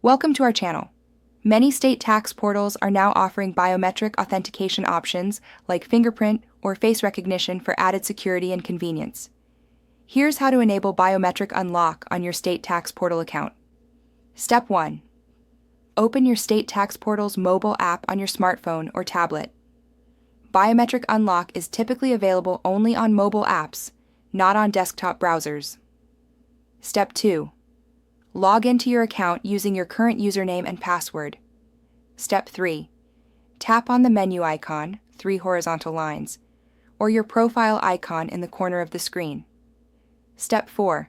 Welcome to our channel. Many state tax portals are now offering biometric authentication options like fingerprint or face recognition for added security and convenience. Here's how to enable Biometric Unlock on your state tax portal account. Step 1. Open your state tax portal's mobile app on your smartphone or tablet. Biometric Unlock is typically available only on mobile apps, not on desktop browsers. Step 2. Log into your account using your current username and password. Step 3. Tap on the menu icon, 3 horizontal lines, or your profile icon in the corner of the screen. Step 4.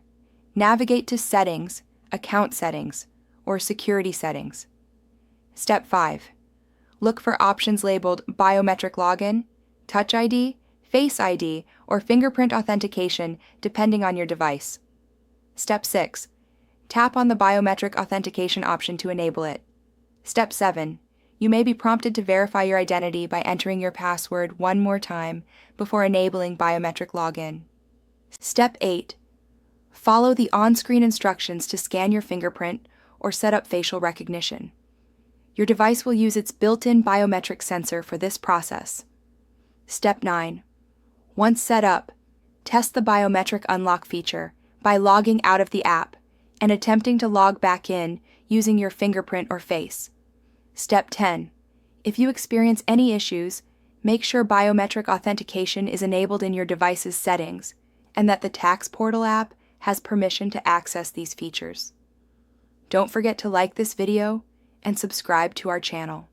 Navigate to Settings, Account Settings, or Security Settings. Step 5. Look for options labeled Biometric Login, Touch ID, Face ID, or Fingerprint Authentication depending on your device. Step 6. Tap on the Biometric Authentication option to enable it. Step 7. You may be prompted to verify your identity by entering your password one more time before enabling biometric login. Step 8. Follow the on-screen instructions to scan your fingerprint or set up facial recognition. Your device will use its built-in biometric sensor for this process. Step 9. Once set up, test the Biometric Unlock feature by logging out of the app and attempting to log back in using your fingerprint or face. Step 10. If you experience any issues, make sure biometric authentication is enabled in your device's settings and that the Tax Portal app has permission to access these features. Don't forget to like this video and subscribe to our channel.